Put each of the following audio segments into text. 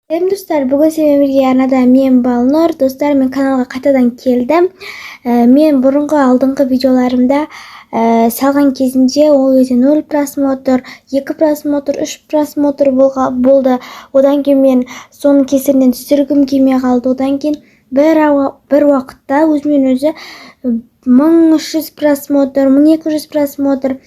Достар, бүгін сіздермен бірге арнада мен Балнұр. Достар, мен каналға қайтадан келдім. Мен бұрынғы алдыңғы видеоларымда салған кезінде ол өзі 0 просмотр, 2 просмотр, 3 просмотр болды. Одан кейін мен соның кесірінен түсіргім келмей қалды. Одан кейін бір уақытта өзімен өзі 1300 просмотр, 1200 просмотр,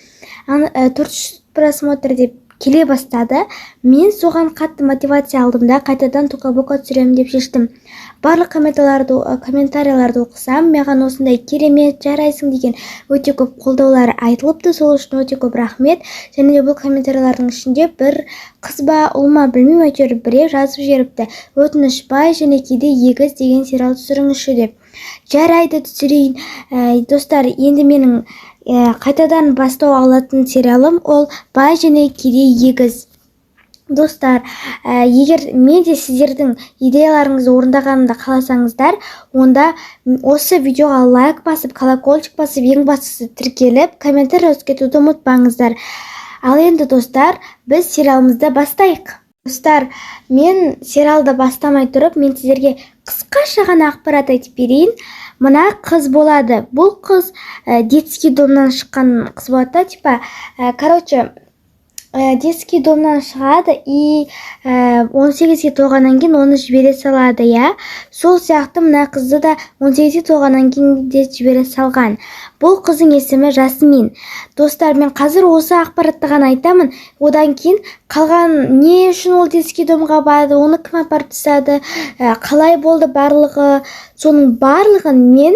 400 просмотр деп келе бастады. Мен соған қатты мотивация алдым да қайтадан тока-бока түсіремін деп шештім. Барлық комментарияларды оқысам, маған осындай керемет, жарайсың деген өте көп қолдаулар айтылыпты. Сол үшін өте көп рахмет. Және де бұл комментариялардың ішінде бір қыз ба, ұл ма білмеймін, әйтеуір біреу жазып жіберіпті. Өтініш бай және кейде егіз деген сериал түсіріңізші деп. Жарайды, түсірейін. Достар, енді менің қайтадан бастау алатын сериалым ол бай және кейде егіз. Достар, егер мен де сіздердің идеяларыңызды орындағанымды қаласаңыздар, онда осы видеоға лайк басып, колокольчик басып, ең бастысы тіркеліп, комментарий жазып кетуді ұмытпаңыздар. Ал енді достар, біз сериалымызды бастайық. Достар, мен сериалды бастамай тұрып, мен сіздерге қысқаша ғана ақпарат айтып берейін. Мына қыз болады. Бұл қыз детский домнан шыққан қыз болады, типа, детский домнан шығады и 18-ге толғаннан кейін оны жібере салады, я. Сол сияқты мына қызды да 18-ге толғаннан кейін де жібере салған. Бұл қыздың есімі Жасмин. Достар, мен қазір осы ақпаратты ғана айтамын. Одан кейін қалған не үшін ол детский домға барды, оны кім апарып тастады, қалай болды барлығы, соның барлығын мен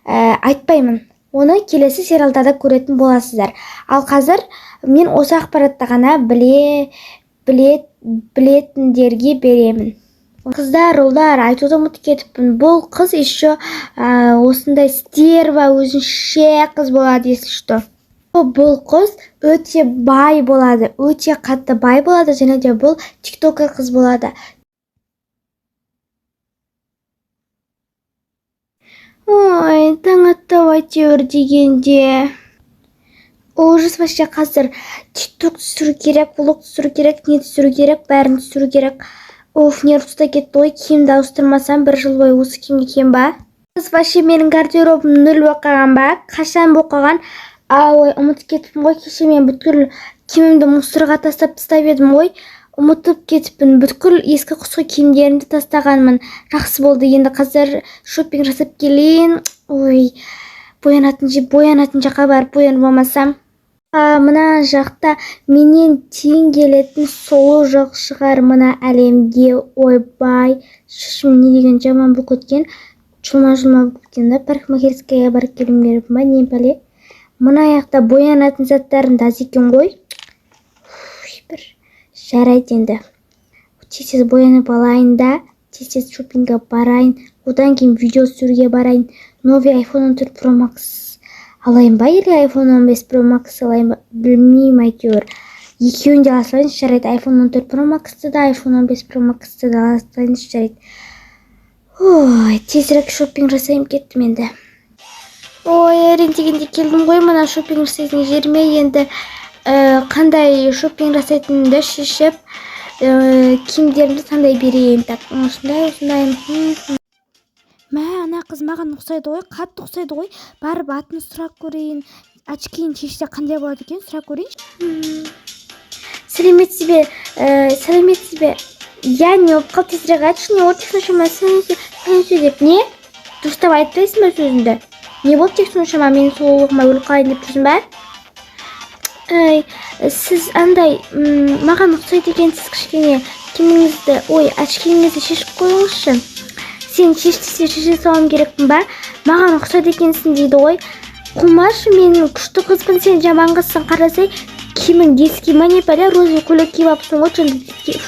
айтпаймын. Оны келесі сериалдарда көретін боласыздар. Ал қазір мен осы ақпаратты ғана білетіндерге беремін. Қыздар, ұлдар, айтуды ұмытып кетіппін. Бұл қыз еще осындай стерва, өзінше қыз болады, если что. Бұл қыз өте бай болады, өте қатты бай болады, және де бұл тиктокер қыз болады. Ой, таң аттау әйтеуір дегенде. Ужас, вообще қазір тикток түсіру керек, влог түсіру керек, не түсіру керек, бәрін түсіру керек. Оф, нервыста кетті ғой, киімді ауыстырмасам бір жыл бойы осы киімге кием ба? Вообще менің гардеробым 0 оқыған ба? Қашан оқыған? Ой, ұмытып кетіппін ғой, кеше мен бүткіл киімімді мусорға тастап едім ғой. Ұмытып кетіппін, бүткіл ескі құсқы киімдерімді тастағанмын. Жақсы болды, енді қазір шоппинг жасап келейін. Ой, боянатын жаққа барып боянып болмасам. Мына жақта менен тең келетін сұлу жоқ шығар мына әлемде. Ойбай, шешім не деген жаман бұл көткен. Жұлма-жұлма бұл көткен да, парикмахерскаяға барып келім керек ма, не пәле. Мына аяқта боянатын заттарын да аз екен ғой. Бір жарайды енді. Тез боянып алайын да, тез шоппингға барайын. Одан кейін видео түсіруге барайын. Новый iPhone 14 Pro Max алайын ба, или iPhone 15 Pro Max алайын ба, білмеймін әйтеуір. Екеуін де алсайын жарайды. iPhone 14 Pro Max'ты да, iPhone 15 Pro Max'ты да алсайын жарайды. Ой, тезірек шоппинг жасайым кеттім енді. Ой, әрен дегенде келдім ғой, мына шоппинг жасайтын жеріме. Енді қандай шоппинг жасайтынымды шешіп, киімдерімді таңдай берейін. Так, осындай. Мә, ана қыз маған ұқсайды ғой, қатты ұқсайды ғой. Барып атын сұрап көрейін. Очкиін шешсе қандай болады екен, сұрап көрейін. Сәлеметсіз бе? Я не оқып тезірек айтшы, не болды соншама сәлеметсіз деп, не? Дұрыстап айтпайсың ба сөзіңді? Не болды тек соншама менің сұлулығыма өліп қалайын деп жүрсің бе? Сіз андай маған ұқсайды екенсіз кішкене киіміңізді, очкиіңізді шешіп қойыңызшы. Сен шешсе шеше салам керекпін ба? Маған ұқсайды екенсің дейді ғой. Қумашы, мен күшті қызбын, сен жаман қызсың. Қарасай, киімің детский ма, не пәле, розовый көйлек киіп алыпсың ғой.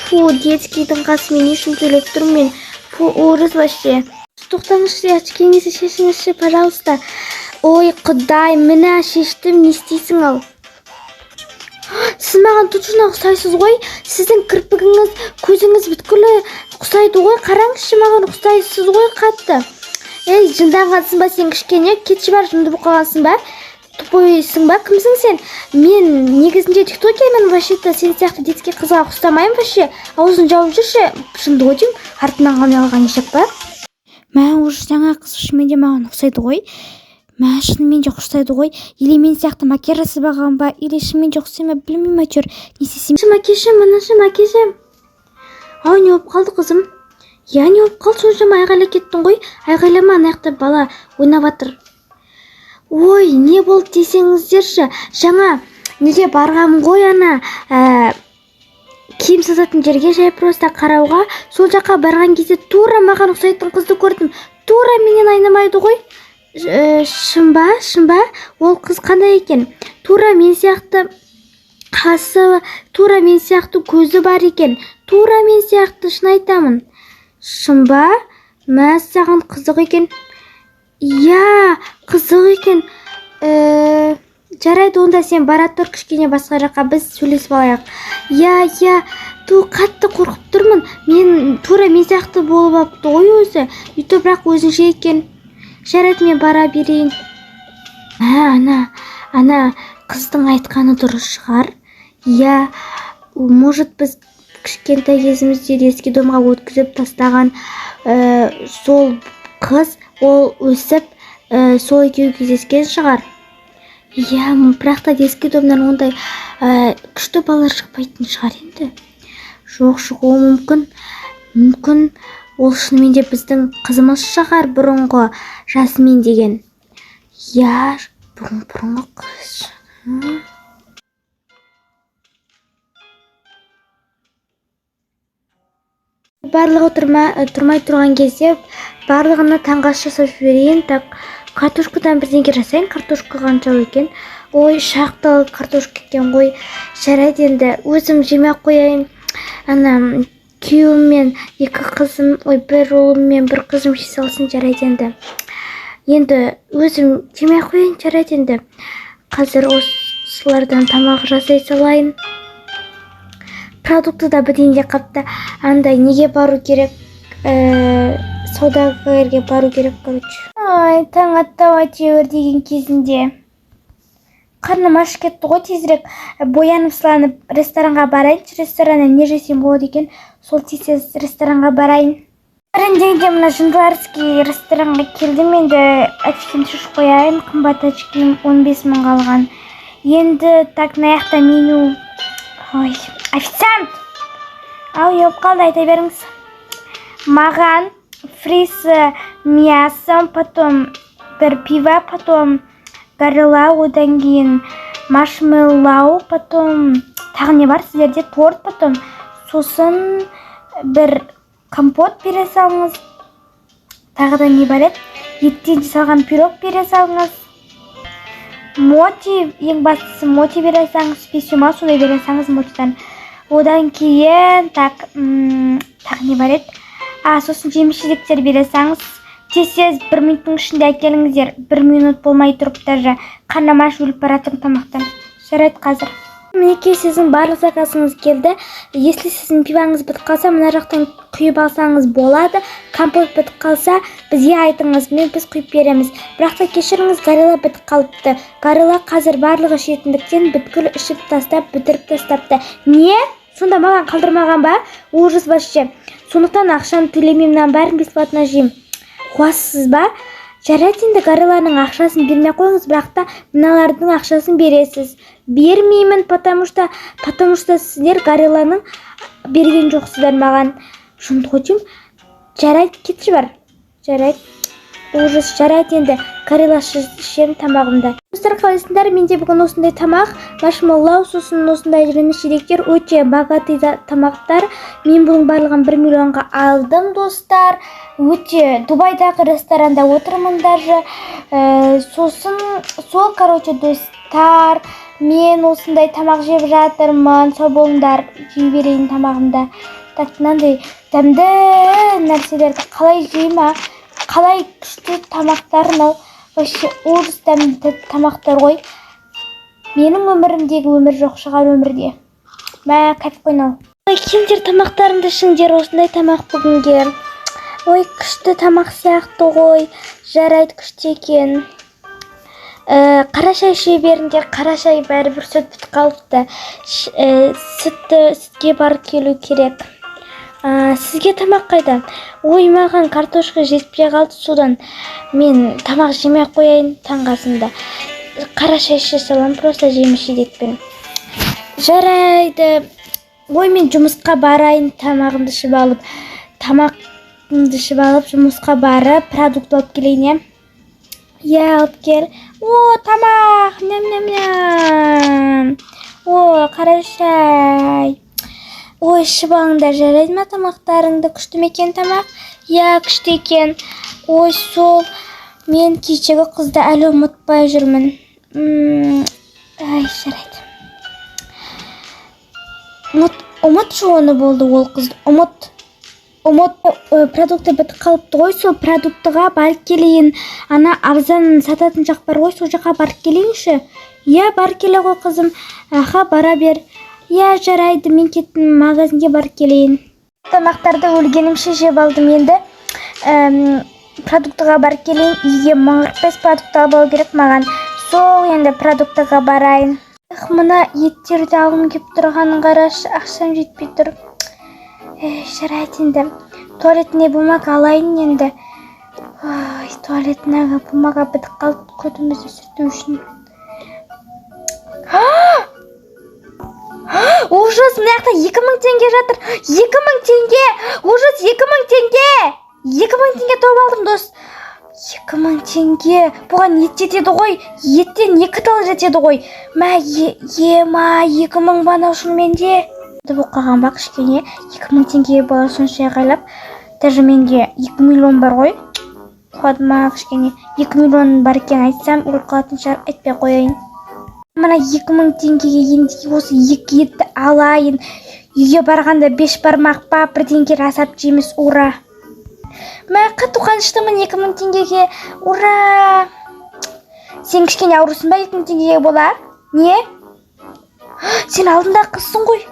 Фу, детскийдің қасымен не үшін сөйлеп тұрмын мен? Фу, ужас вообще. Тоқтаңызшы, очкиіңізді шешіңізші, пожалуйста. Ой, құдай, міне шештім, не істейсің ал? Сіз маған тұтшына ұқсайсыз ғой. Сіздің кірпігіңіз, көзіңіз бүткілі ұқсайды ғой. Қараңызшы, маған ұқсайсыз ғой қатты. Ей, жынданғансың ба сен кішкене? Кетші бар, жынды болып қалғансың ба? тупойсың ба, кімсің сен? Мен негізінде тиктокермін, вообще-то сен сияқты детский қызға ұқсамаймын вообще. Аузын жауып жүрші. Шынды ғой деймін, артынан қалмай қалған ешек па? Мә, уже жаңа қыз шынымен де маған ұқсайды ғой. Мә, шынымен де ұқсайды ғой. Или мен сияқты макияж жасап алған ба, или шынымен де ұқсай ма, білмеймін әйтеуір. Не істесем? Макияжым, макияжым. Ау, не болып қалды қызым? Я, не болып қалды, соншама айғайлап кеттің ғой. Айғайлама, ана жақта бала ойнап жатыр. Ой, не болды десеңіздерші. Жаңа неге барғам ғой ана киім сататын жерге жай просто қарауға. Сол жаққа барған кезде тура маған ұқсайтын қызды көрдім. Тура менен айнымайды ғой. Шын ба? Ол қыз қандай екен? Тура мен сияқты қасы, тура мен сияқты көзі бар екен. Тура мен сияқты, шын айтамын. Шын ба? Мә, саған қызық екен. Я, қызық екен. Жарайды, онда сен бара тұр кішкене басқа жаққа, біз сөйлесіп алайық. Я, қатты қорқып тұрмын. Тура мен сияқты болып апты ғой өзі. Үйтіп бірақ өзінше екен. Жарайды, мен бара берейін. Ана қыздың айтқаны дұрыс шығар. Я, может біз кішкентай кезімізде детский домға өткізіп тастаған сол қыз, ол өсіп сол екеуі кездескен шығар. Я, бірақ та детский домнан ондай күшті балалар шықпайтын шығар енді. Жоқ, шығуы мүмкін. Ол шынымен де біздің қызымыз шығар, бұрынғы Жасмин деген. Я, бұрынғы қыз. Барлығы тұрмай тұрған кезде барлығына таңғаш жасап жіберейін. Так, картошкадан бірдеңе жасайын. Картошка қаншау екен? Ой, шақтал картошка екен ғой. Жарайды енді өзім жеме қояйын. Ана күйеуім мен екі қызым, бір ұлым мен бір қызым жей салсын. Жарайды енді. Енді өзім жеме қояйын. Жарайды енді. Қазір осылардан тамақ жасай салайын. Продукты да бітейінде қапты. Андай неге бару керек? Саудагерге бару керек, короче. Ай, таң аттау әйтеуір деген кезінде. Қарным ашып кетті ғой, тезірек боянып сыланып ресторанға барайыншы. Рестораннан не жесем болады екен? Сол тез ресторанға барайын. Біріндейде мына Жындыларский ресторанға келдім. Енді очкиін шыш қояйын. Қымбат очкиім 15 мың қалған. Енді так наяқта меню. Ой, официант! Ау, еп қалды, айта беріңіз. Маған фриз мясом, потом бір пиво, потом горила, одан кейін маршмеллоу, потом тағы не бар сіздерде? Торт, потом сосын бір компот бере салыңыз. Тағы да не бар еді? Еттен жасалған пирог бере салыңыз. Моти, ең бастысы моти бере салыңыз. Спесиума сондай бере салыңыз мотидан. Одан кейін тағы не бар еді? Сосын жеміс-жидектер бере салыңыз. Тез 1 минуттың ішінде әкеліңіздер. 1 минут болмай тұрып даже қарнама өліп бара жатырмын тамақтан. Жарайды қазір. Мінекей сіздің барлық заказыңыз келді. Если сіздің пиваңыз бітіп қалса, мына жақтан құйып алсаңыз болады. Компот бітіп қалса, бізге айтыңыз, біз құйып береміз. Бірақ та кешіріңіз, горила бітіп қалыпты. Горила қазір барлығы ішетіндіктен бүткіл ішіп тастап, бітіріп тастапты. Не? Сонда маған қалдырмаған ба? Ужас вообще. Сондықтан ақшаны төлемемнен бәрін бесплатно жеймін. Қуасыз ба? Жарайды енді гориланың ақшасын бермей қойыңыз, бірақ та мыналардың ақшасын бересіз. Бермеймін, потому что сіздер гориланың берген жоқсыздар маған. Шынды қойдым. Жарайды, кетші бар. Жарайды. Ужас, жарайды енді горила ішем тамағымда. Достар, қалайсыңдар? Менде бүгін осындай тамақ, маршмеллоу, сосын осындай жеміс-жидектер, өте богатый тамақтар. Мен бұның барлығын 1 миллионға алдым, достар. Өте Дубайдағы ресторанда отырмын даже. Сосын сол, короче, достар, мен осындай тамақ жеп жатырмын. Сау болыңдар, жей берейін тамағымда. Так, мынандай дәмді нәрселерді қалай жейма? Қалай күшті тамақтар мынау. Вообще ужас дәмді тамақтар ғой. Менің өмірімдегі өмір жоқ шығар өмірде. Мә, кәтіп қойнау. Ой, кемдер тамақтарымды ішіңдер, осындай тамақ бүгінге. Ой, күшті тамақ сияқты ғой. Жарайды, күшті екен. қара шай іше беріңдер. Қара шай бәрібір сүт бітіп қалыпты. Сүтке барып келу керек. Сізге тамақ қайда? Ой, маған картошка жетпей қалды, содан мен тамақ жемей қояйын таңғы асымда. Қара шай іше салам, просто жеміс-жидекпен. Жарайды. Ой, мен жұмысқа барайын, тамағымды ішіп алып, жұмысқа барып, продукт алып келейін, иә, алып кел. О, тамақ, ням-ням-ням. О, қара шай. Ой, ішіп алыңдар, жарайды ма тамақтарыңды? Күшті ме екен тамақ? Иә, күшті екен. Ой, сол, мен кешегі қызды әлі ұмытпай жүрмін. Ай, жарайды. Ұмытшы оны болды ол қызды. Ұмыт. Продукты бітіп қалыпты ғой, сол продуктыға барып келейін. Ана арзан сататын жақ бар ғой, сол жаққа барып келейінші. Иә, барып келе ғой қызым. Аха, бара бер. Иә, жарайды, мен кеттім, магазинге барып келейін. Тамақтарды өлгенімше жеп алдым, енді продуктыға барып келейін. Үйге 45 продукт алып керек маған. Сол енді продуктыға барайын. Мына еттерді алғым кеп тұрғанын қарашы, ақшам жетпей тұр. Жарайды енді. Туалетіне бумаг алайын енді. Туалетіне бумага бітіп қалды, көтімізді сүрту үшін. Ужас, мынаяқта 2000 теңге жатыр. 2000 теңге! Ужас, 2000 теңге! 2000 теңге тауып алдым, дос. 2000 теңге. Бұған ет жетеді ғой. Еттен 2 тал жетеді ғой. Мә, 2000 бана шынымен де. Бұл қалған бақ ішкене 2000 теңге бала сонша ғайлап. Даже менде 2 миллион бар ғой. Қадма кішкене 2 миллион бар екен айтсам, ол қалатын шығар, айтпай қояйын. Мына 2000 теңгеге енді осы 2 етті алайын. Үйге барғанда 5 бармақ па, бірдеңке асап жемес, ура. Мә, қатты қуаныштымын 2000 теңгеге, ура. Сен кішкене аурусың ба 2000 теңгеге бола? Не? Сен алдындағы қызсың ғой.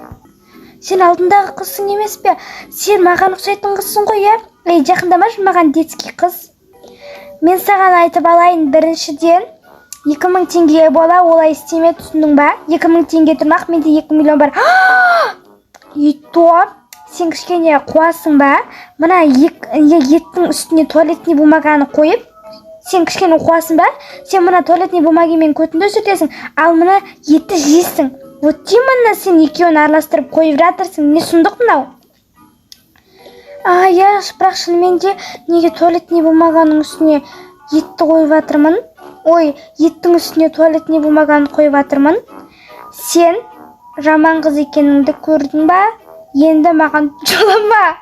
Сен алдындағы қызсың емес пе? Сен маған ұқсайтын қызсың ғой, е? Жақындамашы маған детский қыз. Мен саған айтып алайын, біріншіден 2000 теңгеге бола, олай істеме, түсіндің ба? 2000 теңге тұрмақ, менде 2 миллион бар. Топ, сен кішкене қуасың ба? Мына еттің үстіне туалетный бумаганы қойып, сен кішкене қуасың ба? Сен мына туалетный бумагамен көтінді сүртесің, ал мына етті жейсің. Вот деймін, сен екеуін араластырып қойып жатырсың. Не сұмдық мынау? Я бірақ шынымен де неге туалетный бумаганың үстіне етті қойып жатырмын? Ой, еттің үстіне туалетный бумаганы қойып жатырмын. Сен жаман қыз екеніңді көрдің ба? Енді маған жолама.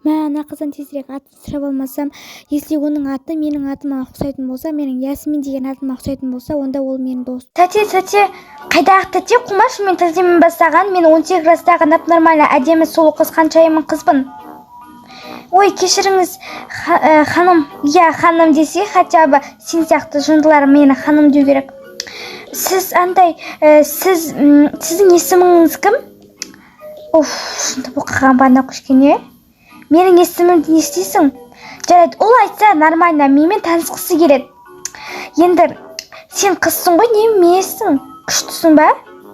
Мә, ана қыздан тезірек атын сұрап алмасам, если оның аты менің атыма ұқсайтын болса, менің Ясмин деген атыма ұқсайтын болса, онда ол менің досым. Тәте, қайдағы тәте? Қумашы, мен тәтемен бастаған, мен 18 жастағы нап-нормально әдемі сұлу қыз, қаншайымын қызбын. Ой, кешіріңіз, ханым. Я ханым десе, хотя бы сен сияқты жындылар мені ханым деу керек. Сіз андай, сіздің есіміңіз кім? Шынды бұқыған бана күшкене. Менің есімімді не істейсің? Жарайды, ол айтса нормально, менімен танысқысы келеді. Енді сен қызсың ғой, не емессің? Күштісің ба?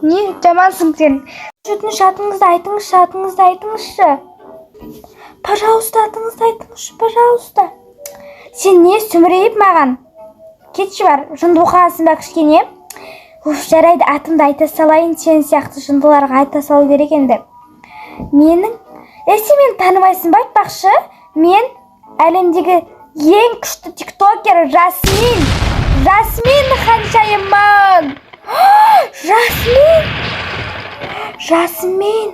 Не жамансың сен? Атыңызды айтыңызшы. Пожалуйста, атыңызды айтыңызшы, пожалуйста. Сен не сүмірейіп маған? Кетші бар, жынды оқағансың ба кішкене? Жарайды, атымды айта салайын, сен сияқты жындыларға айта салу керек енді. Сен мені танымайсың ба, айтпақшы? Мен әлемдегі ең күшті тиктокер Жасмин. Жасмин ханшайыммын. Жасмин.